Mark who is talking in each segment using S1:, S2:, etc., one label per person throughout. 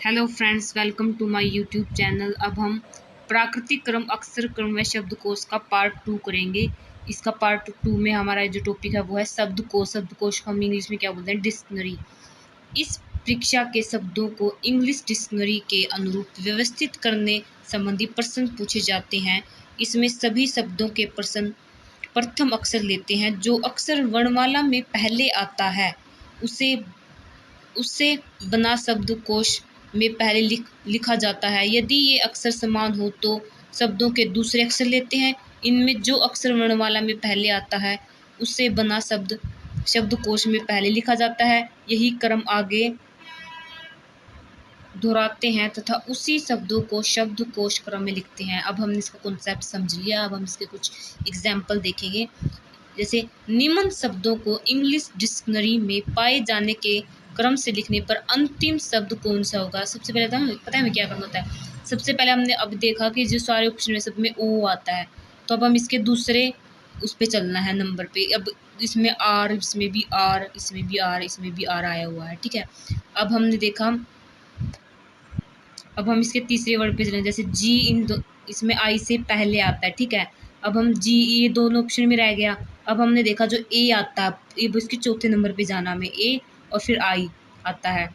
S1: Hello friends, welcome to my YouTube channel. अब हम प्राकृतिक क्रम, अक्षर क्रम व शब्दकोश का पार्ट 2 करेंगे। इसका पार्ट 2 में हमारा जो टॉपिक है वो है शब्दकोश। शब्दकोश को हम इंग्लिश में क्या बोलते हैं? डिक्शनरी। इस परीक्षा के शब्दों को इंग्लिश डिक्शनरी के अनुरूप व्यवस्थित करने संबंधी प्रश्न पूछे जाते हैं। इसमें सभी शब्दों के प्रश्न प्रथम अक्षर लेते हैं। जो अक्षर वर्णमाला में पहले आता है उसे उससे बना शब्दकोश में पहले लिखा जाता है। यदि ये अक्षर समान हो तो शब्दों के दूसरे अक्षर लेते हैं। इनमें जो अक्षर वर्णमाला में पहले आता है उससे बना शब्द शब्दकोश में पहले लिखा जाता है। यही क्रम आगे दोहराते हैं तथा उसी शब्दों को शब्दकोश क्रम में लिखते हैं। अब हमने इसका कॉन्सेप्ट समझ लिया। अब हम इसके कुछ एग्जाम्पल देखेंगे। जैसे निम्न शब्दों को इंग्लिश डिक्शनरी में पाए जाने के क्रम से लिखने पर अंतिम शब्द कौन सा होगा? सबसे पहले पता है हमें क्या करना होता है। सबसे पहले हमने अब देखा कि जो सारे ऑप्शन में सब में ओ आता है, तो अब हम इसके दूसरे उस पे चलना है नंबर पे। अब इसमें आर, इसमें भी आर, इसमें भी आर, इसमें भी आर आया हुआ है। ठीक है, अब हमने देखा, अब हम इसके तीसरे वर्ड पे चलें। जैसे जी इसमें आई से पहले आता है। ठीक है, अब हम जी, ये दोनों ऑप्शन में रह गया। अब हमने देखा जो ए आता है, ये इसके चौथे नंबर पे जाना हमें, ए और फिर आई आता है।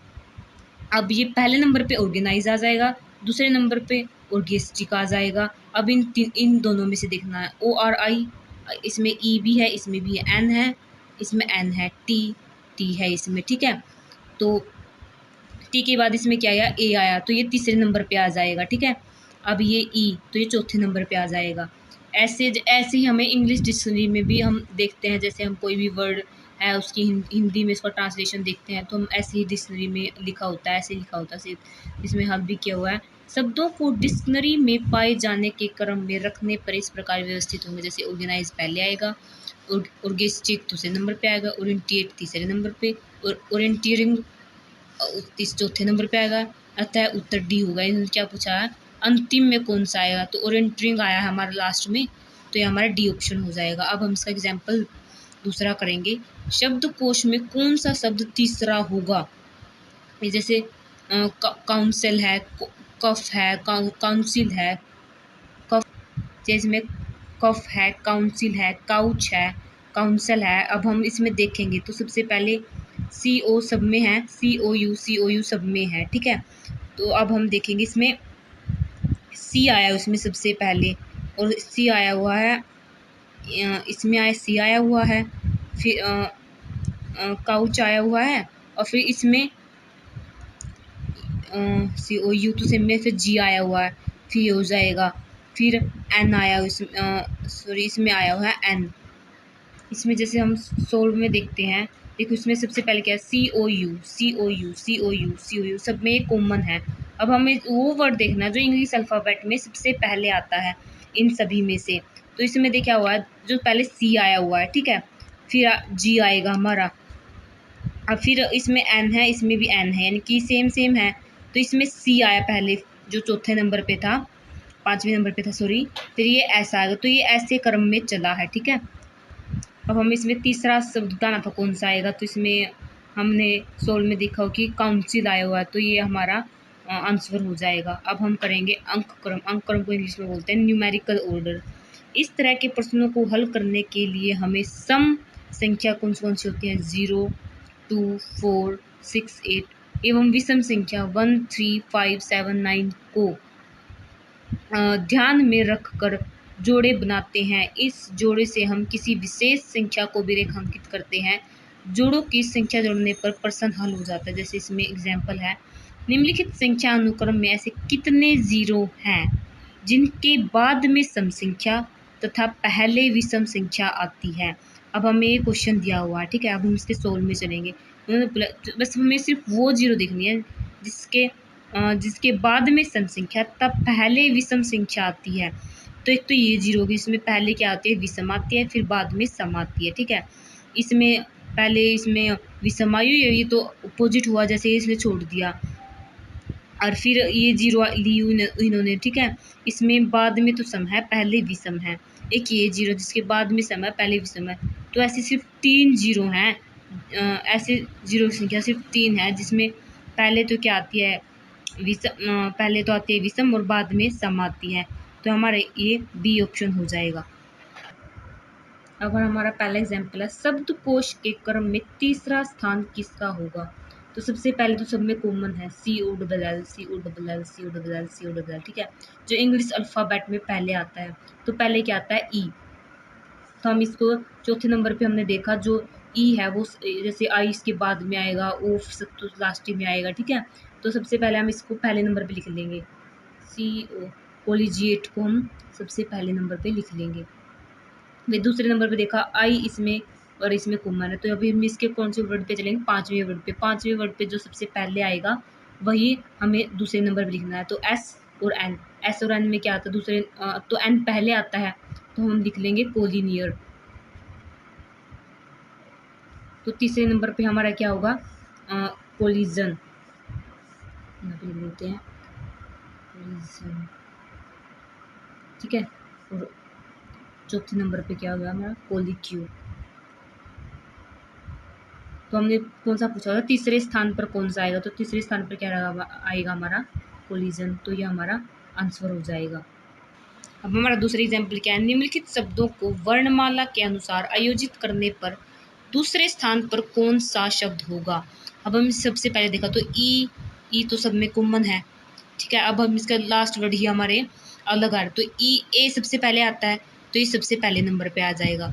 S1: अब ये पहले नंबर पे ऑर्गेनाइज आ जाएगा, दूसरे नंबर पे ऑर्गेस्टिक आ जाएगा। अब इन दोनों में से देखना है। ओ आर आई, इसमें ई भी है, इसमें भी है, एन है, इसमें एन है, टी है इसमें। ठीक है, तो टी के बाद इसमें क्या आया? ए आया, तो ये तीसरे नंबर पे आ जाएगा। ठीक है, अब ये ई, तो ये चौथे नंबर पे आ जाएगा। ऐसे ही हमें इंग्लिश डिक्शनरी में भी हम देखते हैं। जैसे हम कोई भी वर्ड है उसकी हिंदी में इसका ट्रांसलेशन देखते हैं तो हम ऐसे ही डिक्शनरी में लिखा होता है, ऐसे लिखा होता है। इसमें हल भी किया हुआ है। शब्दों को डिक्शनरी में पाए जाने के क्रम में रखने पर इस प्रकार व्यवस्थित होंगे। जैसे ऑर्गेनाइज पहले आएगा, ऑर्गेस्टिक दूसरे नंबर पे आएगा, ओरिएंटेट तीसरे नंबर पे, और ओरिएंटियरिंग चौथे नंबर पे आएगा। अतः उत्तर डी होगा। इन्होंने क्या पूछा है? अंतिम में कौन सा आएगा? तो ओरिएंटिंग आया है हमारा लास्ट में, तो ये हमारा डी ऑप्शन हो जाएगा। अब हम इसका एग्जाम्पल दूसरा करेंगे। शब्दकोश में कौन सा शब्द तीसरा होगा? जैसे काउंसिल है, कफ है, काउंसिल है, कफ, जैसे कफ है, काउंसिल है, काउच है, काउंसिल है। अब हम इसमें देखेंगे तो सबसे पहले सी ओ सब में है, सी ओ यू सब में है। ठीक है, तो अब हम देखेंगे इसमें सी आया उसमें सबसे पहले, और सी आया हुआ है, इसमें आया सी आया हुआ है, फिर काउच आया हुआ है, और फिर इसमें सी ओ यू तो में फिर जी आया हुआ है, फिर हो जाएगा, फिर एन आया इसमें आया हुआ है एन। इसमें जैसे हम सोल्व में देखते हैं, देखो इसमें सबसे पहले क्या है? सी ओ यू सब में एक कॉमन है। अब हमें वो वर्ड देखना है जो इंग्लिश अल्फ़ाबेट में सबसे पहले आता है इन सभी में से। तो इसमें देखा हुआ है जो पहले सी आया हुआ है। ठीक है, फिर जी आएगा हमारा, अब फिर इसमें एन है, इसमें भी एन है, यानी कि सेम है। तो इसमें सी आया पहले जो चौथे नंबर पे था, पाँचवें नंबर पे था सॉरी, फिर ये ऐसा आएगा। तो ये ऐसे क्रम में चला है। ठीक है, अब हमें इसमें तीसरा शब्द बताना था कौन सा आएगा। तो इसमें हमने सोल में देखा हो कि काउंसिल आया हुआ है, तो ये हमारा आंसर हो जाएगा। अब हम करेंगे अंक क्रम। अंक क्रम को इंग्लिश में बोलते हैं न्यूमेरिकल ऑर्डर। इस तरह के प्रश्नों को हल करने के लिए हमें सम संख्या कौन सी होती है? 0, 2, 4, 6, 8 एवं विषम संख्या 1, 3, 5, 7, 9 को ध्यान में रखकर जोड़े बनाते हैं। इस जोड़े से हम किसी विशेष संख्या को भी रेखांकित करते हैं। जोड़ों की संख्या जोड़ने पर प्रश्न हल हो जाता है। जैसे इसमें एग्जाम्पल है, निम्नलिखित संख्या अनुक्रम में ऐसे कितने जीरो हैं जिनके बाद में सम संख्या तथा पहले विषम संख्या आती है? अब हमें ये क्वेश्चन दिया हुआ है। ठीक है, अब हम इसके सोल्व में चलेंगे। बस हमें सिर्फ वो जीरो देखनी है जिसके बाद में सम संख्या तब पहले विषम संख्या आती है। तो एक तो ये जीरो होगी, इसमें पहले क्या आती है? विषम आती है, फिर बाद में सम आती है। ठीक है, इसमें पहले इसमें विषम आई हुई है, ये तो अपोजिट हुआ, जैसे इसने छोड़ दिया, और फिर ये जीरो ली इन्होंने। ठीक है, इसमें बाद में तो सम है, पहले विषम है। एक ये जीरो जिसके बाद में सम है, पहले विषम है। तो ऐसे सिर्फ 3 जीरो हैं। ऐसे जीरो की संख्या सिर्फ 3 है, जिसमें पहले तो क्या आती है? पहले तो आती है विषम और बाद में सम आती है, तो हमारे ये बी ऑप्शन हो जाएगा। अब हमारा पहला एग्जाम्पल है, शब्दकोश के क्रम में तीसरा स्थान किसका होगा। तो सबसे पहले तो सब में कॉमन है COLL COLL COLL COLL, ठीक है, जो इंग्लिश अल्फ़ाबेट में पहले आता है। तो पहले क्या आता है ई, तो हम इसको चौथे नंबर पे हमने देखा जो ई है वो जैसे आई इसके बाद में आएगा, ओ सब तो लास्ट में आएगा, ठीक है। तो सबसे पहले हम इसको पहले नंबर पे लिख लेंगे, CO कोलिजिएट को हम सबसे पहले नंबर पे लिख लेंगे। फिर दूसरे नंबर पे देखा आई इसमें और इसमें कॉमन है, तो अभी हम इसके कौन से वर्ड पे चलेंगे, पांचवें वर्ड पे। पांचवें वर्ड पे जो सबसे पहले आएगा वही हमें दूसरे नंबर पे लिखना है। तो एस और एन में क्या आता है, दूसरे तो एन पहले आता है, तो हम लिख लेंगे कोलिनियर। तो तीसरे नंबर पे हमारा क्या होगा, कोलिजन, लिख लेते हैं कोलिजन, ठीक है। और चौथे नंबर पे क्या होगा हमारा, कोलिक्यू। तो हमने कौन सा पूछा था, तीसरे स्थान पर कौन सा आएगा, तो तीसरे स्थान पर क्या आएगा हमारा कोलिजन, तो ये हमारा आंसर हो जाएगा। अब हमारा दूसरा एग्जाम्पल क्या है, निम्नलिखित शब्दों को वर्णमाला के अनुसार आयोजित करने पर दूसरे स्थान पर कौन सा शब्द होगा। अब हम सबसे पहले देखा तो ई तो सब में कॉमन है, ठीक है। अब हम इसका लास्ट वर्ड ही हमारे अलग आ रहे, तो ए सबसे पहले आता है, तो ये सबसे पहले नंबर पे आ जाएगा।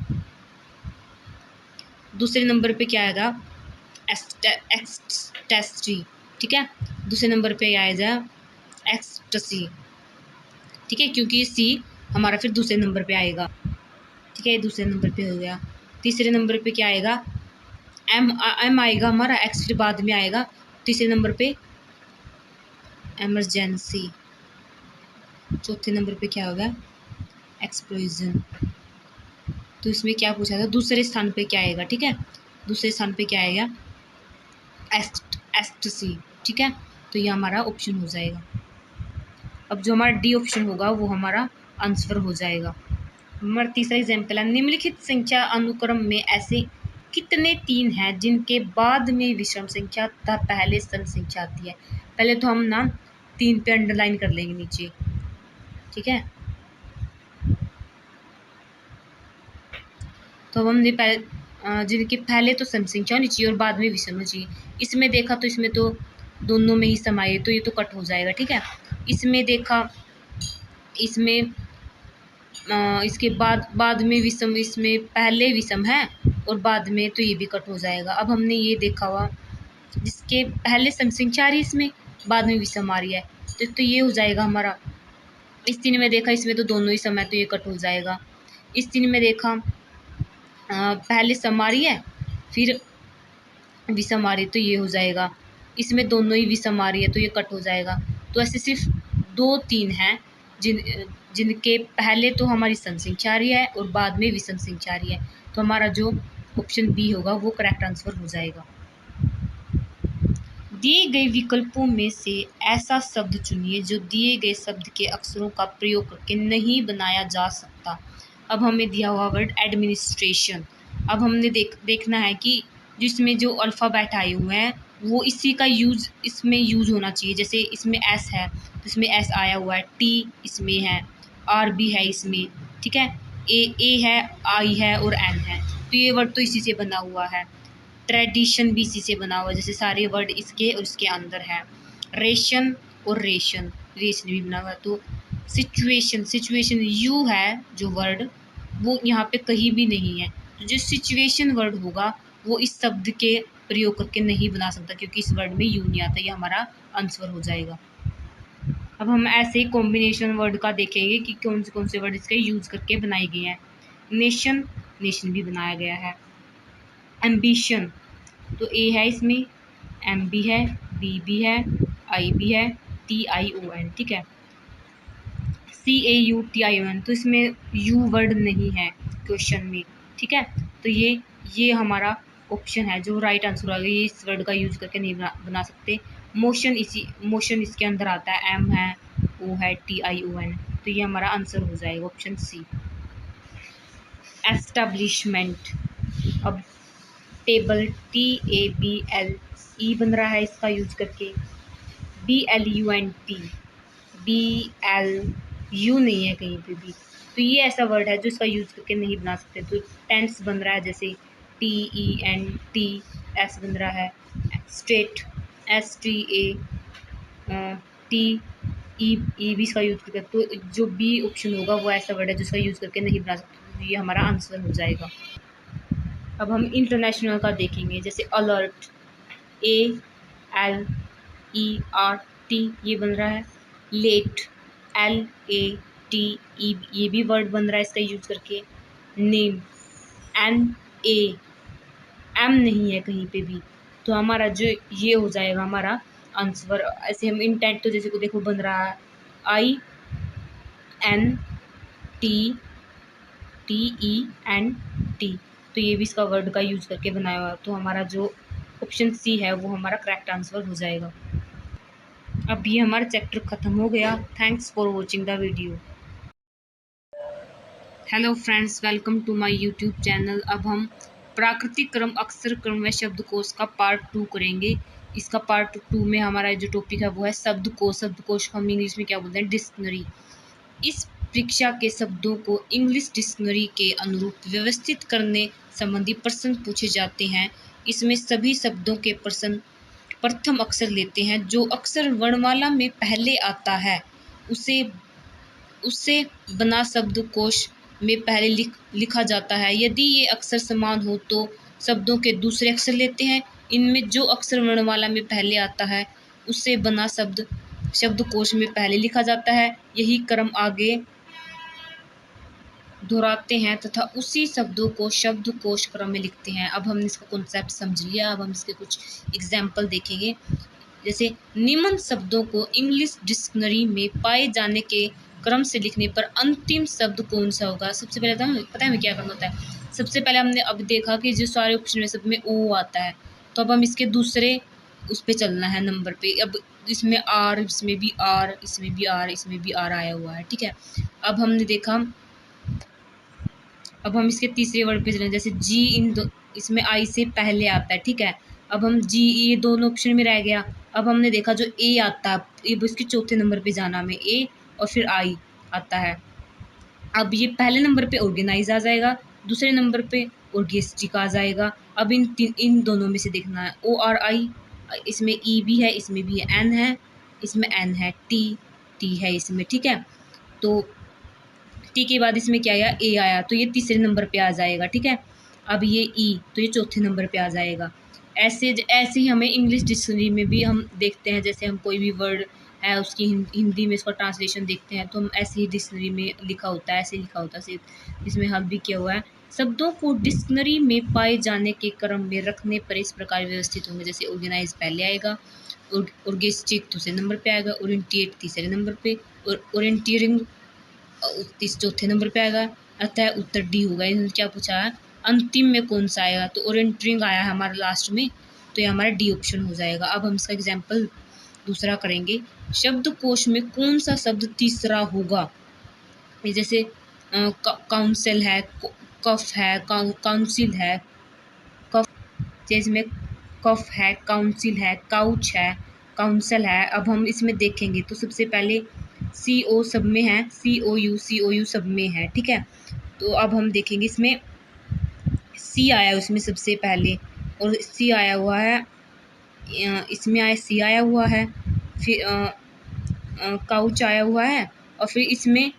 S1: दूसरे नंबर पे क्या आएगा, एक्सटेस्टी, ठीक है। दूसरे नंबर पे आएगा एक्सटसी, ठीक है, क्योंकि सी हमारा फिर दूसरे नंबर पे आएगा, ठीक है, दूसरे नंबर पे हो गया। तीसरे नंबर पे क्या आएगा, एम आएगा हमारा, एक्स फिर बाद में आएगा। तीसरे नंबर पे एमरजेंसी। चौथे नंबर पे क्या होगा, एक्सप्लोजन। तो इसमें क्या पूछा था, दूसरे स्थान पे क्या आएगा, ठीक है, दूसरे स्थान पे क्या आएगा, एस्टसी, ठीक है। तो ये हमारा ऑप्शन हो जाएगा। अब जो हमारा डी ऑप्शन होगा वो हमारा आंसर हो जाएगा। हमारा तीसरा एग्जाम्पल है, निम्नलिखित संख्या अनुक्रम में ऐसे कितने तीन हैं जिनके बाद में विषम संख्या तथा पहले सम संख्या आती है। पहले तो हम ना 3 पे अंडरलाइन कर लेंगे नीचे, ठीक है। तो हमने जिनके पहले तो सम संख्या होनी चाहिए और बाद में विषम होनी चाहिए। इसमें देखा तो इसमें तो दोनों में ही सम आए, तो ये तो कट हो जाएगा, ठीक है। इसमें देखा, इसमें इसके बाद में विषम, इसमें पहले विषम है और बाद में, तो ये भी कट हो जाएगा। अब हमने ये देखा हुआ जिसके पहले सम संख्या आ रही है, इसमें बाद में विषम आ रही है, तो ये हो जाएगा हमारा। इस तीन में देखा इसमें तो दोनों ही सम है, तो ये कट हो जाएगा। इस तीन में देखा पहले सम आ रही है फिर विषम आ रही है, तो ये हो जाएगा। इसमें दोनों ही विषम आ रही है, तो ये कट हो जाएगा। तो ऐसे सिर्फ 2-3 हैं जिनके पहले तो हमारी सम संख्या आ रही है और बाद में विषम संख्या आ रही है, तो हमारा जो ऑप्शन बी होगा वो करेक्ट आंसर हो जाएगा। दिए गए विकल्पों में से ऐसा शब्द चुनिए जो दिए गए शब्द के अक्षरों का प्रयोग करके नहीं बनाया जा सकता। अब हमें दिया हुआ वर्ड एडमिनिस्ट्रेशन। अब हमने देखना है कि जिसमें जो अल्फ़ाबेट आए हुए हैं वो इसी का यूज इसमें यूज होना चाहिए। जैसे इसमें एस है तो इसमें एस आया हुआ है, टी इसमें है, आर भी है इसमें, ठीक है, ए है, आई है और एन है, तो ये वर्ड तो इसी से बना हुआ है। ट्रेडिशन भी इसी से बना हुआ है, जैसे सारे वर्ड इसके और इसके अंदर है। रेशन और रेशन भी बना हुआ है। तो सिचुएशन यू है जो वर्ड, वो यहाँ पे कहीं भी नहीं है। तो जो सिचुएशन वर्ड होगा वो इस शब्द के प्रयोग करके नहीं बना सकता, क्योंकि इस वर्ड में यू नहीं आता। ये हमारा आंसर हो जाएगा। अब हम ऐसे कॉम्बिनेशन वर्ड का देखेंगे कि कौन से वर्ड इसके यूज करके बनाए गए हैं। नेशन भी बनाया गया है। एम्बिशन, तो ए है इसमें, एम भी है, बी भी है, आई भी है, TION, ठीक है। CAUTION, तो इसमें यू वर्ड नहीं है क्वेश्चन में, ठीक है। तो ये हमारा ऑप्शन है जो राइट आंसर होगा। ये इस वर्ड का यूज करके नहीं बना सकते। मोशन इसके अंदर आता है, M है, O है, TION, तो ये हमारा आंसर हो जाएगा ऑप्शन सी। एस्टेब्लिशमेंट, अब टेबल TABLE बन रहा है इसका यूज करके। BLUNT, BLU नहीं है कहीं पे भी, तो ये ऐसा वर्ड है जो इसका यूज़ करके नहीं बना सकते। तो टेंस बन रहा है जैसे TENTS बन रहा है, स्ट्रेट STATE भी इसका यूज़ करके, तो जो बी ऑप्शन होगा वो ऐसा वर्ड है जिसका यूज़ करके नहीं बना सकते, तो ये हमारा आंसर हो जाएगा। अब हम इंटरनेशनल का देखेंगे, जैसे अलर्ट ALERT ये बन रहा है, लेट LATE ये भी वर्ड बन रहा है इसका यूज करके, नेम NAM नहीं है कहीं पे भी, तो हमारा जो ये हो जाएगा हमारा आंसर। ऐसे हम इंटेंट तो जैसे को देखो बन रहा है INTTENT, तो ये भी इसका वर्ड का यूज करके बनाया हुआ है, तो हमारा जो ऑप्शन सी है वो हमारा करेक्ट आंसर हो जाएगा। अब ये हमारा चैप्टर खत्म हो गया। Thanks for watching the video. Hello friends, welcome to my YouTube channel. अब हम प्राकृतिक क्रम, अक्षर क्रम व शब्दकोश का पार्ट 2 करेंगे। इसका पार्ट 2 में हमारा जो टॉपिक है वो है शब्दकोश। शब्दकोश को हम इंग्लिश में क्या बोलते हैं? डिक्शनरी। इस परीक्षा के शब्दों को इंग्लिश डिक्शनरी के अनुरूप व्यवस्थित करने संबंधी प्रश्न पूछे जाते हैं। इसमें सभी शब्दों के प्रश्न प्रथम अक्षर लेते हैं। जो अक्षर वर्णमाला में पहले आता है उससे बना शब्दकोश में पहले लिखा जाता है। यदि ये अक्षर समान हो तो शब्दों के दूसरे अक्षर लेते हैं। इनमें जो अक्षर वर्णमाला में पहले आता है उससे बना शब्दकोश में पहले लिखा जाता है। यही क्रम आगे दोहराते हैं तथा उसी शब्दों को शब्दकोश क्रम में लिखते हैं। अब हमने इसका कॉन्सेप्ट समझ लिया। अब हम इसके कुछ एग्जाम्पल देखेंगे। जैसे निम्न शब्दों को इंग्लिश डिक्शनरी में पाए जाने के क्रम से लिखने पर अंतिम शब्द कौन सा होगा? सबसे पहले तो पता है हमें क्या करना होता है। सबसे पहले हमने अब देखा कि जो सारे ऑप्शन में सब में ओ आता है, तो अब हम इसके दूसरे उस पर चलना है नंबर पे। अब इसमें आर, इसमें भी आर, इसमें भी आर, इसमें भी आर आया हुआ है, ठीक है। अब हमने देखा, अब हम इसके तीसरे वर्ड पे चलें, जैसे जी इसमें आई से पहले आता है, ठीक है। अब हम जी, ये दोनों ऑप्शन में रह गया। अब हमने देखा जो ए आता है, ये इसके चौथे नंबर पे जाना हमें, ए और फिर आई आता है। अब ये पहले नंबर पे ऑर्गेनाइज आ जाएगा, दूसरे नंबर पे ऑर्गेस्टिक आ जाएगा। अब इन दोनों में से देखना है। ORI, इसमें ई भी है, इसमें भी है, एन है, इसमें एन है, टी है इसमें, ठीक है। तो टी के बाद इसमें क्या आया? ए आया, तो ये तीसरे नंबर पे आ जाएगा, ठीक है। अब ये ई, तो ये चौथे नंबर पे आ जाएगा। ऐसे ही हमें इंग्लिश डिक्शनरी में भी हम देखते हैं। जैसे हम कोई भी वर्ड है उसकी हिंदी में इसका ट्रांसलेशन देखते हैं, तो हम ऐसे ही डिक्शनरी में लिखा होता है, ऐसे लिखा होता है सिर्फ, इसमें हल भी किया हुआ है। शब्दों को डिक्शनरी में पाए जाने के क्रम में रखने पर इस प्रकार व्यवस्थित होंगे। जैसे ऑर्गेनाइज पहले आएगा, ऑर्गेस्टिक दूसरे नंबर पे आएगा, ओरिएंटेट तीसरे नंबर पे, और ओरिएंटियरिंग चौथे नंबर पे आएगा। अतः उत्तर डी होगा। इन्होंने क्या पूछा है? अंतिम में कौन सा आएगा? तो ओरिएंटिंग आया है हमारा लास्ट में, तो ये हमारा डी ऑप्शन हो जाएगा। अब हम इसका एग्जाम्पल दूसरा करेंगे। शब्दकोश में कौन सा शब्द तीसरा होगा? जैसे काउंसिल है, कफ है, काउंसिल है, कफ, जैसे में कफ है, काउंसिल है, काउच है, काउंसिल है। अब हम इसमें देखेंगे तो सबसे पहले CO सब में है, COU सब में है, ठीक है। तो अब हम देखेंगे इसमें C आया उसमें सबसे पहले, और C आया हुआ है, इसमें आया C आया हुआ है, फिर काउच आया हुआ है, और फिर इसमें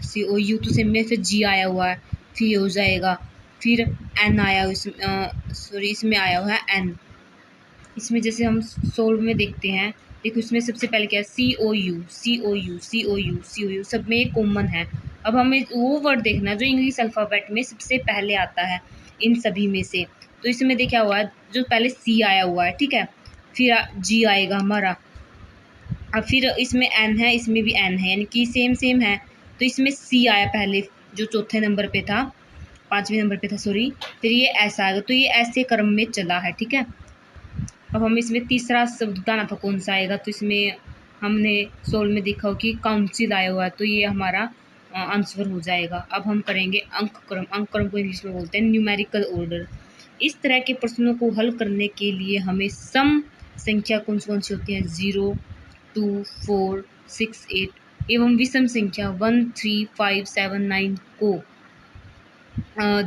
S1: COU तो सेम में फिर G आया हुआ है, फिर हो जाएगा, फिर N आया इसमें आया हुआ है N। इसमें जैसे हम सोल्व में देखते हैं, देखो इसमें सबसे पहले क्या है? COU सब में कॉमन है। अब हमें वो वर्ड देखना है जो इंग्लिश अल्फ़ाबेट में सबसे पहले आता है इन सभी में से। तो इसमें देखा हुआ है जो पहले C आया हुआ है, ठीक है, फिर G आएगा हमारा, अब फिर इसमें N है, इसमें भी N है, यानी कि सेम है। तो इसमें C आया पहले जो चौथे नंबर पे था, पाँचवें नंबर पे था, सॉरी, फिर ये ऐसा आएगा। तो ये ऐसे क्रम में चला है, ठीक है। अब हम इसमें तीसरा शब्द बताना था कौन सा आएगा, तो इसमें हमने सोल में देखा हो कि काउंसिल आया हुआ है, तो ये हमारा आंसर हो जाएगा। अब हम करेंगे अंक क्रम को इंग्लिश में बोलते हैं न्यूमेरिकल ऑर्डर। इस तरह के प्रश्नों को हल करने के लिए हमें सम, संख्या कौन सी होती हैं 0, 2, 4, 6, 8 एवं विषम संख्या 1, 3, 5, 7, 9 को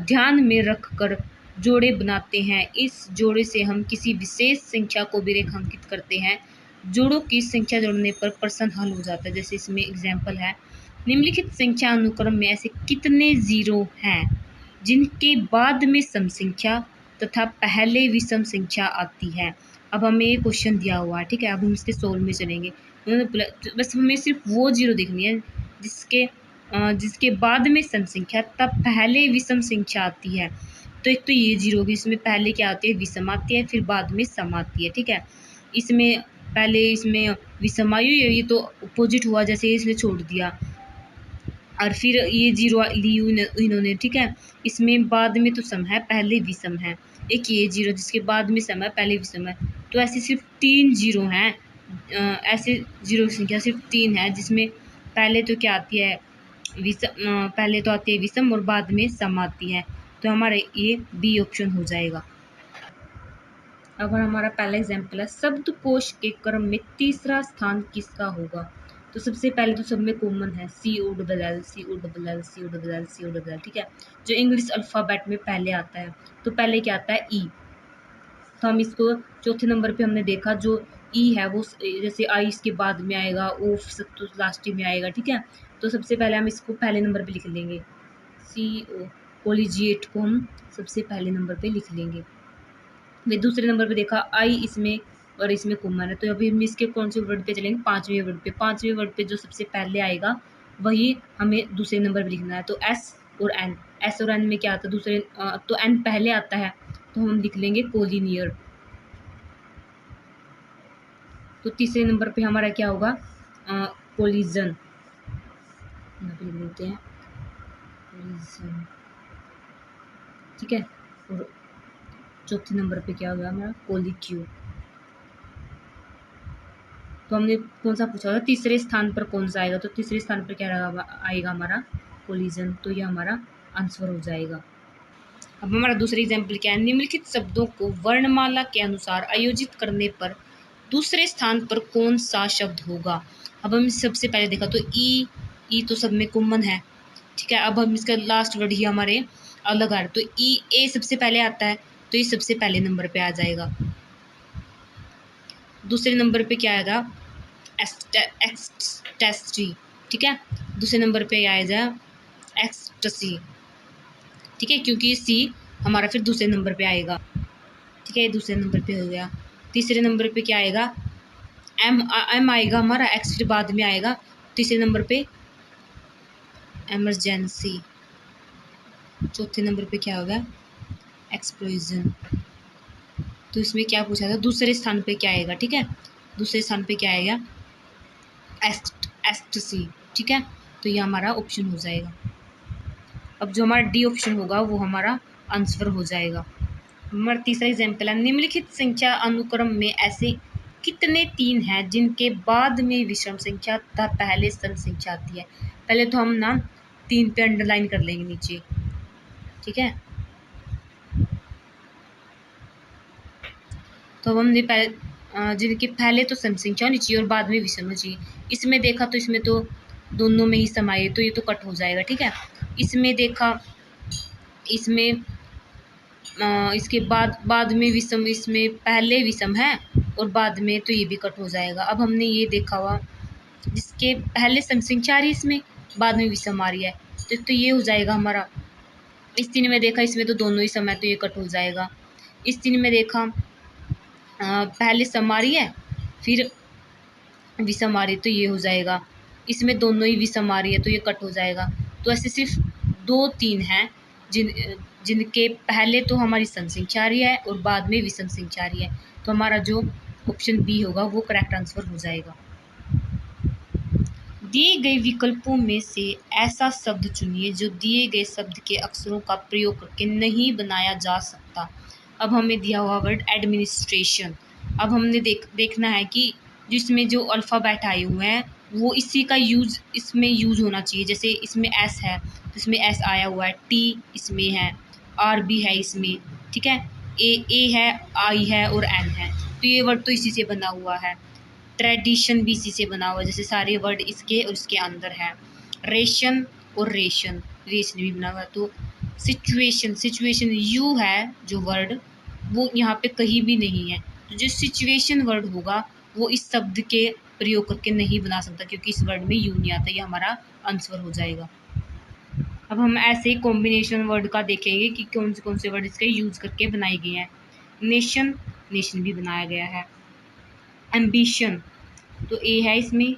S1: ध्यान में रखकर जोड़े बनाते हैं। इस जोड़े से हम किसी विशेष संख्या को भी रेखांकित करते हैं। जोड़ों की संख्या जोड़ने पर प्रश्न हल हो जाता है। जैसे इसमें एग्जाम्पल है, निम्नलिखित संख्या अनुक्रम में ऐसे कितने जीरो हैं जिनके बाद में सम संख्या तथा पहले विषम संख्या आती है। अब हमें ये क्वेश्चन दिया हुआ है, ठीक है। अब हम इसके सोल्व में चलेंगे। बस हमें सिर्फ वो जीरो देखनी है जिसके बाद में सम संख्या तब पहले विषम संख्या आती है। तो एक तो ये जीरो होगी, इसमें पहले क्या आती है विषम आती है, फिर बाद में सम आती है, ठीक है। इसमें पहले इसमें विषम आई हुई है, ये तो अपोजिट हुआ, जैसे इसलिए छोड़ दिया, और फिर ये जीरो ली इन्होंने, ठीक है। इसमें बाद में तो सम है, पहले विषम है। एक ये जीरो जिसके बाद में सम है, पहले विषम है। तो ऐसे सिर्फ 3 जीरो हैं, ऐसे जीरो की संख्या सिर्फ 3 है, जिसमें पहले तो क्या आती है विषम, पहले तो आती है विषम और बाद में सम आती है। तो हमारा ये बी ऑप्शन हो जाएगा। अब हमारा पहला एग्जाम्पल है, शब्दकोश के क्रम में तीसरा स्थान किसका होगा। तो सबसे पहले तो सब में कॉमन है COLL COLL COLL COLL, ठीक है, जो इंग्लिश अल्फ़ाबेट में पहले आता है। तो पहले क्या आता है ई, तो हम इसको चौथे नंबर पे हमने देखा जो ई है वो जैसे आई इसके बाद में आएगा, ओ सब तो लास्ट में आएगा, ठीक है। तो सबसे पहले हम इसको पहले नंबर पे लिख लेंगे, CO कोलिजिएट को हम सबसे पहले नंबर पे लिख लेंगे। फिर दूसरे नंबर पे देखा आई इसमें और इसमें कॉमन है, तो अभी हम इसके कौन से वर्ड पे चलेंगे, पांचवें वर्ड पे। पांचवें वर्ड पे जो सबसे पहले आएगा वही हमें दूसरे नंबर पे लिखना है। तो एस और एन में क्या आता है दूसरे, तो एन पहले आता है, तो हम लिख लेंगे कोलिनियर। तो तीसरे नंबर पे हमारा क्या होगा कोलिजन, लिख लेते हैं कोलिजन, ठीक है। और चौथे नंबर पे क्या होगा हमारा कोलिक्यू। तो हमने कौन सा पूछा था, तीसरे स्थान पर कौन सा आएगा, तो तीसरे स्थान पर क्या आएगा हमारा कोलिजन। तो ये हमारा आंसर हो जाएगा। अब हमारा दूसरा एग्जाम्पल क्या है, निम्नलिखित शब्दों को वर्णमाला के अनुसार आयोजित करने पर दूसरे स्थान पर कौन सा शब्द होगा। अब हम सबसे पहले देखा तो ई तो सब में कॉमन है, ठीक है। अब हम इसका लास्ट वर्ड ही हमारे अलग आ रहा है, तो ए सबसे पहले आता है, तो ये सबसे पहले नंबर पे आ जाएगा। दूसरे नंबर पे क्या आएगा एक्सटेस्टी, ठीक है। दूसरे नंबर पे आएगा एक्सटसी, ठीक है, क्योंकि सी हमारा फिर दूसरे नंबर पे आएगा, ठीक है, दूसरे नंबर पे हो गया। तीसरे नंबर पे क्या आएगा एम आएगा हमारा, एक्स फिर बाद में आएगा। तीसरे नंबर पे एमरजेंसी। चौथे नंबर पे क्या होगा एक्सप्लोजन। तो इसमें क्या पूछा था दूसरे स्थान पे क्या आएगा, ठीक है, दूसरे स्थान पे क्या आएगा एस्टसी, ठीक है। तो ये हमारा ऑप्शन हो जाएगा। अब जो हमारा डी ऑप्शन होगा वो हमारा आंसर हो जाएगा। हमारा तीसरा एग्जाम्पल है, निम्नलिखित संख्या अनुक्रम में ऐसे कितने 3 हैं जिनके बाद में विषम संख्या तथा पहले सम संख्या आती है। पहले तो हम ना 3 पे अंडरलाइन कर लेंगे नीचे, ठीक है। तो हमने जिनके पहले तो सम संख्या होनी चाहिए और बाद में विषम होनी चाहिए। इसमें देखा तो इसमें तो दोनों में ही सम आए, तो ये तो कट हो जाएगा, ठीक है। इसमें देखा इसमें इसके बाद में विषम, इसमें पहले विषम है और बाद में, तो ये भी कट हो जाएगा। अब हमने ये देखा हुआ जिसके पहले सम संख्या आ रही है, इसमें बाद में विषम आ रही है, तो ये हो जाएगा हमारा। इस 3 में देखा इसमें तो दोनों ही सम है, तो ये कट हो जाएगा। इस 3 में देखा पहले सम आ रही है फिर विषम आ रही है, तो ये हो जाएगा। इसमें दोनों ही विषम आ रही है, तो ये कट हो जाएगा। तो ऐसे सिर्फ 2-3 हैं जिनके पहले तो हमारी सम संख्या आ रही है और बाद में विषम संख्या आ रही है। तो हमारा जो ऑप्शन बी होगा वो करेक्ट आंसर हो जाएगा। दिए गए विकल्पों में से ऐसा शब्द चुनिए जो दिए गए शब्द के अक्षरों का प्रयोग करके नहीं बनाया जा सकता। अब हमें दिया हुआ वर्ड एडमिनिस्ट्रेशन। अब हमने देखना है कि जिसमें जो अल्फ़ाबेट आए हुए हैं वो इसी का यूज़ इसमें यूज़ होना चाहिए। जैसे इसमें एस है तो इसमें एस आया हुआ है, टी इसमें है, आर भी है इसमें, ठीक है, ए है, आई है और एन है। तो ये वर्ड तो इसी से बना हुआ है। ट्रेडिशन भी इसी से बना हुआ है, जैसे सारे वर्ड इसके और इसके अंदर है। रेशन और रेशन भी बना हुआ है। तो सिचुएशन, सिचुएशन यू है जो वर्ड, वो यहाँ पे कहीं भी नहीं है। तो जो सिचुएशन वर्ड होगा वो इस शब्द के प्रयोग करके नहीं बना सकता, क्योंकि इस वर्ड में यू नहीं आता। ये हमारा आंसर हो जाएगा। अब हम ऐसे ही कॉम्बिनेशन वर्ड का देखेंगे कि कौन से वर्ड इसके यूज करके बनाए गए हैं। नेशन, नेशन भी बनाया गया है। एम्बिशन, तो ए है इसमें,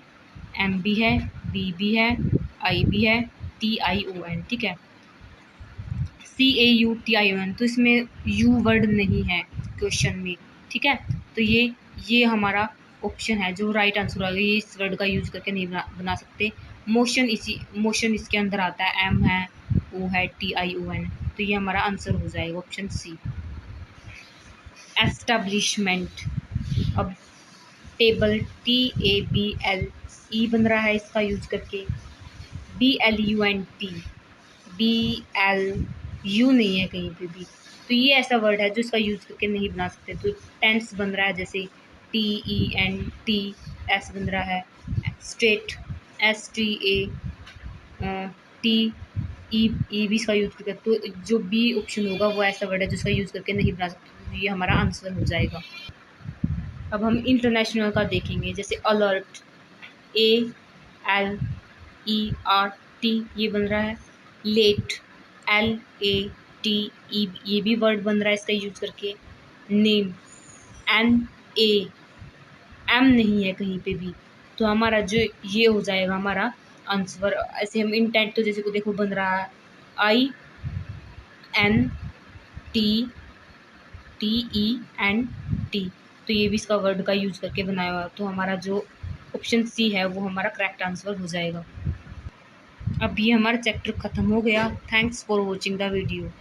S1: एम भी है, बी भी है, आई भी है, TION, ठीक है। CAUTION, तो इसमें यू वर्ड नहीं है क्वेश्चन में, ठीक है। तो ये हमारा ऑप्शन है जो राइट आंसर होगा। ये इस वर्ड का यूज करके नहीं बना सकते। मोशन इसके अंदर आता है, M है, O है, TION, तो ये हमारा आंसर हो जाएगा ऑप्शन C। एस्टेब्लिशमेंट, अब टेबल TABLE बन रहा है इसका यूज करके। BLUNT, BLU नहीं है कहीं पे भी, तो ये ऐसा वर्ड है जो इसका यूज करके नहीं बना सकते। तो टेंस बन रहा है, जैसे TENTS बन रहा है। स्ट्रेट, STATE भी इसका यूज करके, तो जो बी ऑप्शन होगा वो ऐसा वर्ड है जिसका यूज करके नहीं बना सकते। तो ये हमारा आंसर हो जाएगा। अब हम इंटरनेशनल का देखेंगे, जैसे अलर्ट, ALERT ये बन रहा है। लेट, LATE ये भी वर्ड बन रहा है इसका यूज करके। नेम, NAM नहीं है कहीं पे भी, तो हमारा जो ये हो जाएगा हमारा आंसर। ऐसे हम इंटेंट, तो जैसे को देखो बन रहा है INTTENT, तो ये भी इसका वर्ड का यूज करके बनाया हुआ, तो हमारा जो ऑप्शन C है वो हमारा करेक्ट आंसर हो जाएगा। अब ये हमारा चैप्टर खत्म हो गया। Thanks for watching the video.